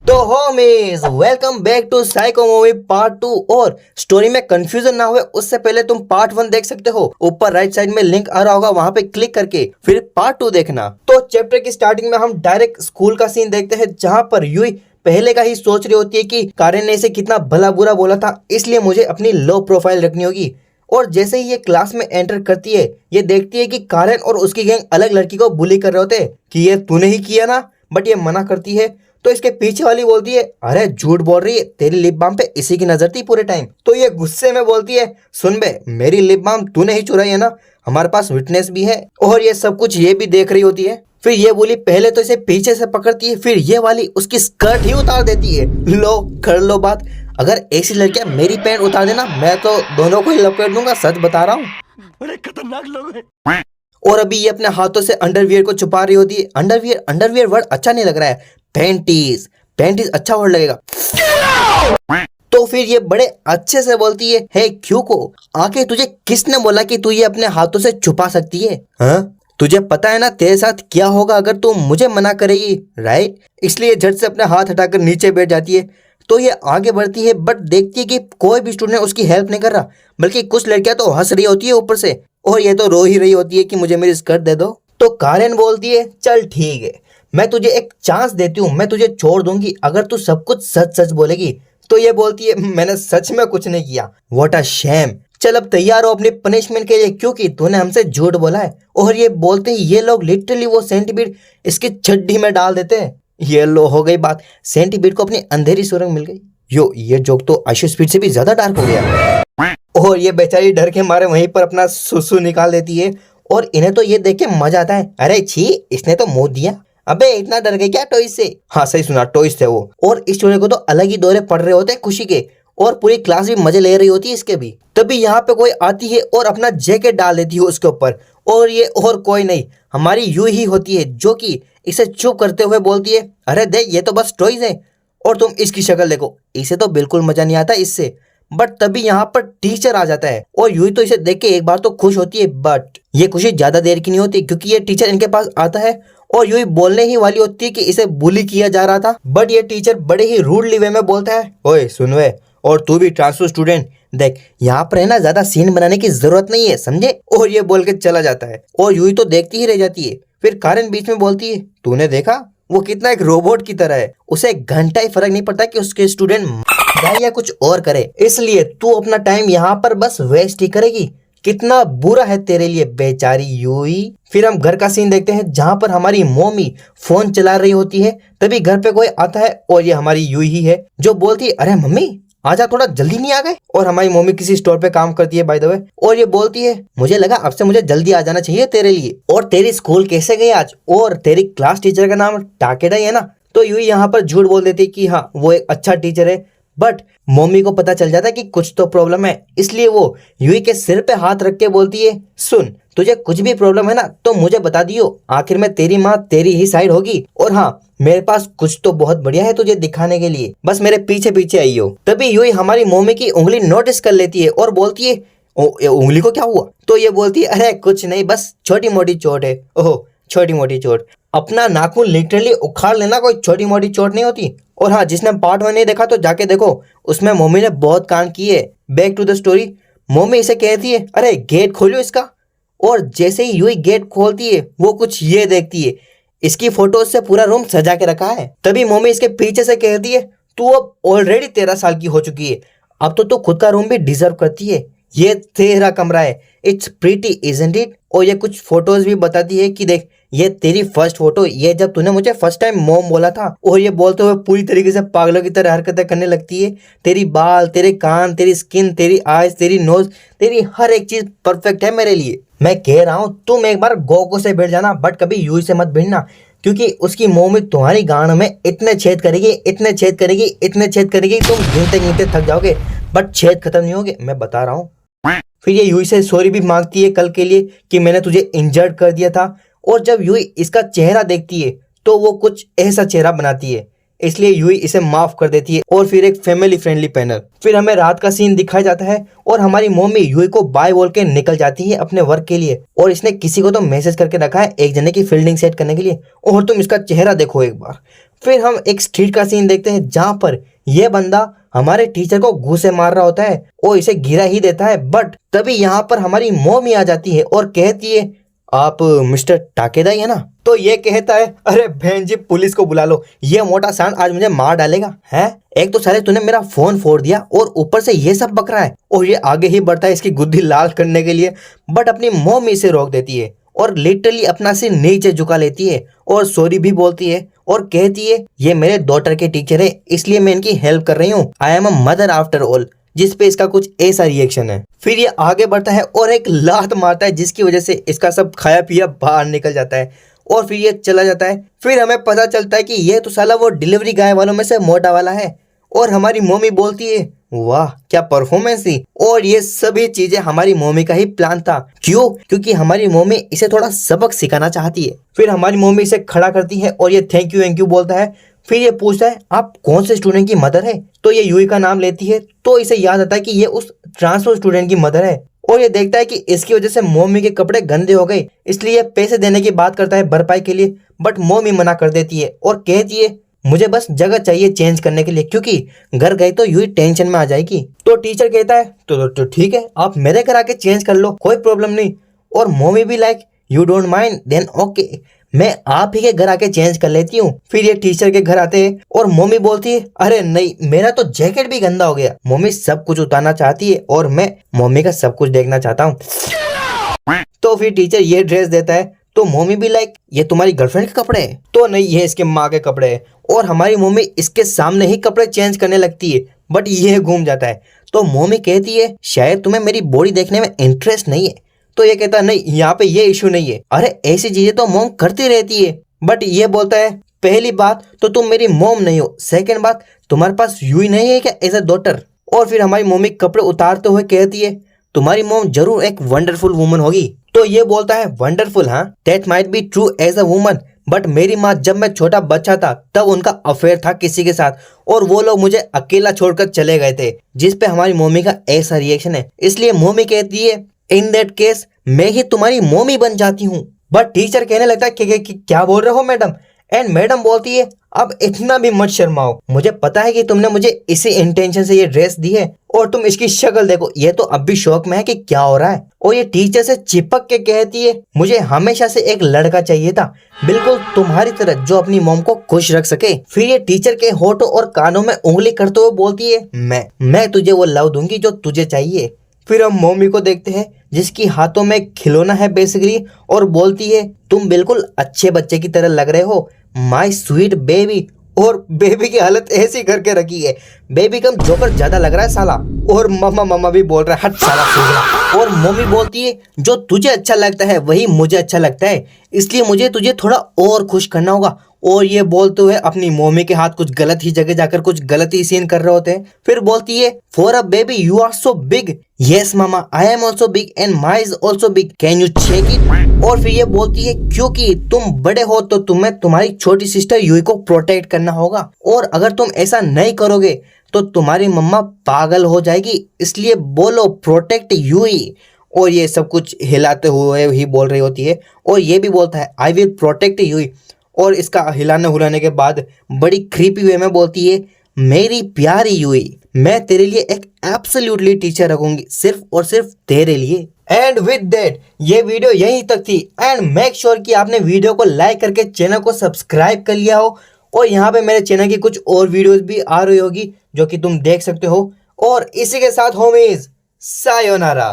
तो homies welcome back to psycho movie part 2। और story में कंफ्यूजन ना हुए उससे पहले तुम पार्ट 1 देख सकते हो। ऊपर राइट साइड में लिंक आ रहा होगा, वहां पे क्लिक करके फिर पार्ट 2 देखना। तो चैप्टर की स्टार्टिंग में हम डायरेक्ट स्कूल का सीन देखते हैं, जहां पर यूई पहले का ही सोच रही होती है कि कारेन ने इसे कितना भला बुरा बोला था, इसलिए मुझे अपनी लो प्रोफाइल रखनी होगी। और जैसे ही ये क्लास में एंटर करती है, ये देखती है कि कारेन और उसकी गैंग अलग लड़की को बुली कर रहे होते हैं कि ये तूने ही किया ना, बट ये मना करती है। तो इसके पीछे वाली बोलती है, अरे झूठ बोल रही है, तेरी लिप बाम पे इसी की नजर थी पूरे टाइम। तो ये गुस्से में बोलती है, सुन बे, मेरी लिप बाम तूने ही चुराई है ना, हमारे पास विटनेस भी है। और ये सब कुछ ये भी देख रही होती है। फिर ये बोली पहले तो इसे पीछे से पकड़ती है, फिर ये वाली उसकी स्कर्ट ही उतार देती है। लो कर लो बात, अगर ऐसी लड़कियां मेरी पैंट उतार देना, मैं तो दोनों को ही लपेट दूंगा, सच बता रहा हूँ। बड़े खतरनाक लोग हैं। और अभी ये अपने हाथों से अंडरवियर को छुपा रही होती है। अंडरवियर वर्ड अच्छा नहीं लग रहा है, पैंटीज पैंटीज अच्छा वर्ड लगेगा। तो फिर ये बड़े अच्छे से बोलती है, हे क्यों को, आखिर तुझे किसने बोला कि तू ये अपने हाथों से छुपा सकती है? हाँ, तुझे पता है ना तेरे साथ क्या होगा अगर तू मुझे मना करेगी, राइट? इसलिए झट से अपने हाथ हटाकर नीचे बैठ जाती है। तो ये आगे बढ़ती है, बट देखती है कि कोई भी स्टूडेंट उसकी हेल्प नहीं कर रहा, बल्कि कुछ लड़कियां तो हंस रही होती है ऊपर से, और ये तो रो ही रही होती है कि मुझे मेरी स्कर्ट दे दो। तो कारेन बोलती है, चल ठीक है, मैं तुझे एक चांस देती हूँ, मैं तुझे छोड़ दूंगी अगर तू सब कुछ सच सच बोलेगी। तो ये बोलती है, मैंने सच में कुछ नहीं किया। What a shame. चल अब तैयार हो अपनी पनिशमेंट के लिए, क्योंकि तूने हमसे झूठ बोला है। और ये बोलते ही ये लोग लिटरली वो सेंटीपीड इसकी चड्डी में डाल देते हैं। ये लो हो गई बात, सेंटीपीड को अपनी अंधेरी सुरंग मिल गई। ये जोक तो आशु स्पीड से भी ज्यादा डार्क हो गया। और ये बेचारी डर के मारे वहीं पर अपना सुसु निकाल देती है। और इन्हें तो ये देख के मजा आता है, अरे छी, इसने तो मुंह दिया, अबे इतना डर गए क्या टॉयज से? हाँ सही सुना, टॉयज थे वो। और इस जोड़े को तो अलग ही दौरे पड़ रहे होते हैं खुशी के, और पूरी क्लास भी मजे ले रही होती है इसके भी। तभी यहाँ पे कोई आती है और अपना जैकेट डाल देती है उसके ऊपर, और ये और कोई नहीं हमारी यू ही होती है, जो कि इसे चुप करते हुए बोलती है, अरे देख ये तो बस टॉयज है, और तुम इसकी शक्ल देखो, इसे तो बिल्कुल मजा नहीं आता इससे। बट तभी यहाँ पर टीचर आ जाता है, और यूं ही तो इसे देख के एक बार तो खुश होती है, बट ये खुशी ज्यादा देर की नहीं होती, क्योंकि ये टीचर इनके पास आता है और यूं ही बोलने ही वाली होती है कि इसे बुली किया जा रहा था। बट ये टीचर बड़े ही रूडली वे में बोलता है, ओए सुन वे, और तू भी ट्रांसफर स्टूडेंट, देख यहाँ पर है ना, ज्यादा सीन बनाने की जरूरत नहीं है, समझे? और ये बोल के चला जाता है, और यूं ही तो देखती ही रह जाती है। फिर कारेन बीच में बोलती है, तूने देखा वो कितना एक रोबोट की तरह है, उसे एक घंटा ही फर्क नहीं पड़ता कि उसके स्टूडेंट या कुछ और करे, इसलिए तू अपना टाइम यहाँ पर बस वेस्ट ही करेगी। कितना बुरा है तेरे लिए बेचारी यूई। फिर हम घर का सीन देखते हैं, जहाँ पर हमारी मम्मी फोन चला रही होती है। तभी घर पे कोई आता है, और ये हमारी यूई ही है, जो बोलती है, अरे मम्मी आजा, थोड़ा जल्दी नहीं आ गए? और हमारी मम्मी किसी स्टोर पे काम करती है बाय द वे, और ये बोलती है, मुझे लगा अब से मुझे जल्दी आ जाना चाहिए तेरे लिए। और तेरी स्कूल कैसे गई आज? और तेरी क्लास टीचर का नाम टाकेडा ही है ना? तो यूई यहाँ पर झूठ बोल देती है कि हाँ वो एक अच्छा टीचर है। बट मम्मी को पता चल जाता है कि कुछ तो प्रॉब्लम है, इसलिए वो यूई के सिर पे हाथ रख के बोलती है, सुन तुझे कुछ भी प्रॉब्लम है ना तो मुझे बता दियो, आखिर में तेरी माँ तेरी ही साइड होगी। और हाँ, मेरे पास कुछ तो बहुत बढ़िया है तुझे दिखाने के लिए, बस मेरे पीछे पीछे आइयो। तभी यूई हमारी मम्मी की उंगली नोटिस कर लेती है और बोलती है, उंगली को क्या हुआ? तो ये बोलती है, अरे कुछ नहीं, बस छोटी मोटी चोट है। ओह छोटी मोटी चोट, अपना नाखून लिटरली उखाड़ लेना कोई छोटी मोटी चोट नहीं होती। और हाँ, जिसने पार्ट 1 नहीं देखा तो जाके देखो, उसमें मम्मी ने बहुत कांड किए। Back to the story, mummy इसे कहती है, अरे गेट खोलो इसका। और जैसे ही यूं गेट खोलती है, वो कुछ ये देखती है, इसकी फोटो से पूरा रूम सजा के रखा है। तभी मम्मी इसके पीछे से कहती है, तू अब ऑलरेडी 13 साल की हो चुकी है, अब तो तू खुद का रूम भी डिजर्व करती है, ये तेरा कमरा है, इट्स प्रीटी इजंट इट? और ये कुछ फोटोज भी बताती है कि देख ये तेरी फर्स्ट फोटो, ये जब तूने मुझे फर्स्ट टाइम मॉम बोला था। और ये बोलते हुए पूरी तरीके से पागलों की तरह हरकतें करने लगती है। तेरी बाल, तेरे कान, तेरी स्किन, तेरी आईज, तेरी नोज, तेरी हर एक चीज परफेक्ट है मेरे लिए। मैं कह रहा हूँ तुम एक बार गोको से भिड़ जाना, बट कभी यूई से मत भिड़ना, क्योंकि उसकी मम्मी तुम्हारी गांड में इतने छेद करेगी, इतने छेद करेगी, इतने छेद करेगी, तुम गिनते गिनते थक जाओगे, बट छेद खत्म नहीं होगे, मैं बता रहा हूँ। फिर ये यूई से सॉरी भी मांगती है कल के लिए कि मैंने तुझे इंजर्ड कर दिया था। और जब यूई इसका चेहरा देखती है तो वो कुछ ऐसा चेहरा बनाती है, इसलिए यूई इसे माफ कर देती है। और फिर एक फैमिली फ्रेंडली पैनल, फिर हमें रात का सीन दिखाया जाता है, और हमारी मम्मी यूई को बाय बोल के निकल जाती है अपने वर्क के लिए। और इसने किसी को तो मैसेज करके रखा है एक जने की फील्डिंग सेट करने के लिए। और तुम इसका चेहरा देखो एक बार, फिर हम एक स्ट्रीट का सीन देखते हैं जहाँ पर यह बंदा हमारे टीचर को घूंसे मार रहा होता है और इसे गिरा ही देता है। बट तभी यहाँ पर हमारी मॉमी आ जाती है और कहती है आप मिस्टर टाकेदाई है ना। तो ये कहता है अरे बहन जी पुलिस को बुला लो, ये मोटा सांड आज मुझे मार डालेगा है। एक तो साले तूने मेरा फोन फोड़ दिया और ऊपर से ये सब बक रहा है। और ये आगे ही बढ़ता है इसकी गुद्दी लाल करने के लिए, बट अपनी मॉमी से रोक देती है और लिटरली अपना सिर नीचे झुका लेती है और सॉरी भी बोलती है और कहती है ये मेरे डॉटर के टीचर है इसलिए मैं इनकी हेल्प कर रही हूँ, I am a mother after all. जिस पे इसका कुछ ऐसा रिएक्शन है। फिर ये आगे बढ़ता है और एक लात मारता है जिसकी वजह से इसका सब खाया पिया बाहर निकल जाता है और फिर ये चला जाता है। फिर हमें पता चलता है कि ये तो साला वो डिलीवरी गाय वालों में से मोटा वाला है और हमारी मम्मी बोलती है वाह क्या परफॉर्मेंस थी। और ये सभी चीजें हमारी मम्मी का ही प्लान था। क्यों? क्योंकि हमारी मम्मी इसे थोड़ा सबक सिखाना चाहती है। फिर हमारी मम्मी इसे खड़ा करती है और ये थैंक यू बोलता है। फिर ये पूछता है आप कौन से स्टूडेंट की मदर है। तो ये यूई का नाम लेती है तो इसे याद आता है कि ये उस ट्रांसफर स्टूडेंट की मदर है। और ये देखता है कि इसकी वजह से मम्मी के कपड़े गंदे हो गए, इसलिए पैसे देने की बात करता है भरपाई के लिए। बट मम्मी मना कर देती है और कहती है मुझे बस जगह चाहिए चेंज करने के लिए क्योंकि घर गई तो यूं ही टेंशन में आ जाएगी। तो टीचर कहता है तो ठीक है आप मेरे घर आके चेंज कर लो, कोई प्रॉब्लम नहीं। और मम्मी भी like you don't mind then okay, मैं आप ही के घर आके चेंज कर लेती हूँ। फिर ये टीचर के घर आते हैं और मम्मी बोलती है अरे नहीं मेरा तो जैकेट भी गंदा हो गया। मम्मी सब कुछ उतारना चाहती है और मैं मम्मी का सब कुछ देखना चाहता हूँ। तो फिर टीचर ये ड्रेस देता है तो मम्मी भी लाइक ये तुम्हारी गर्लफ्रेंड के कपड़े हैं। तो नहीं ये इसके माँ के कपड़े हैं। और हमारी मम्मी इसके सामने ही कपड़े चेंज करने लगती है बट ये घूम जाता है। तो मम्मी कहती है शायद तुम्हें मेरी बॉडी देखने में इंटरेस्ट नहीं है। तो ये कहता है नहीं यहाँ पे ये इशू नहीं है, अरे ऐसी चीजें तो मॉम करती रहती है। बट ये बोलता है पहली बात तो तुम मेरी मॉम नहीं हो, सेकंड बात तुम्हारे पास यूं ही नहीं है क्या एज अ डॉटर। और फिर हमारी मम्मी कपड़े उतारते हुए कहती है तुम्हारी मॉम जरूर एक वंडरफुल वुमन होगी। तो ये बोलता है वंडरफुल हाँ that might be true as a woman, but मेरी माँ जब मैं छोटा बच्चा था तब उनका अफेयर था किसी के साथ और वो लोग मुझे अकेला छोड़कर चले गए थे। जिस पे हमारी मम्मी का ऐसा रिएक्शन है। इसलिए मम्मी कहती है इन दैट केस मैं ही तुम्हारी मम्मी बन जाती हूँ। बट टीचर कहने लगता है कि क्या बोल रहे हो मैडम। एंड मैडम बोलती है अब इतना भी मत शर्माओ, मुझे पता है कि तुमने मुझे इसी इंटेंशन से ये ड्रेस दी है और तुम इसकी शक्ल देखो ये तो अब भी शौक में है कि क्या हो रहा है। और ये टीचर से चिपक के कहती है मुझे हमेशा से एक लड़का चाहिए था बिल्कुल तुम्हारी तरह जो अपनी मॉम को खुश रख सके। फिर ये टीचर के होठों और कानों में उंगली करते हुए बोलती है मैं तुझे वो लव दूंगी जो तुझे चाहिए। फिर हम मम्मी को देखते हैं जिसकी हाथों में खिलौना है बेसिकली और बोलती है तुम बिल्कुल अच्छे बच्चे की तरह लग रहे हो माय स्वीट बेबी। और बेबी की हालत ऐसी करके रखी है, बेबी कम जोकर ज्यादा लग रहा है साला। और मम्मा भी बोल रहा है हट साला सूगला। और मम्मी बोलती है जो तुझे अच्छा लगता है वही मुझे अच्छा लगता है, इसलिए मुझे तुझे थोड़ा और खुश करना होगा। और ये बोलते हुए अपनी मम्मी के हाथ कुछ गलत ही जगह जाकर कुछ गलत ही सीन कर रहे होते हैं। फिर बोलती है for a baby you are so big, yes mama I am also big and my is also big, can you check it. और फिर ये बोलती है क्योंकि तुम बड़े हो तो तुम्हें तुम्हारी छोटी सिस्टर यूई को प्रोटेक्ट करना होगा और अगर तुम ऐसा नहीं करोगे तो तुम्हारी मम्मा पागल हो जाएगी, इसलिए बोलो प्रोटेक्ट यूई। और ये सब कुछ हिलाते हुए ही बोल रही होती है। और ये भी बोलता है आई विल प्रोटेक्ट यूई। और इसका हिलाने हुलाने के बाद बड़ी क्रीपी वे में बोलती है मेरी प्यारी यूई मैं तेरे लिए एक एब्सोल्युटली टीचर रखूंगी सिर्फ और सिर्फ तेरे लिए। एंड विद दैट ये वीडियो यहीं तक थी। एंड मेक श्योर कि आपने वीडियो को लाइक करके चैनल को सब्सक्राइब कर लिया हो। और यहाँ पे मेरे चैनल की कुछ और वीडियोस भी आ रही होगी जो कि तुम देख सकते हो। और इसी के साथ होमीज सायोनारा।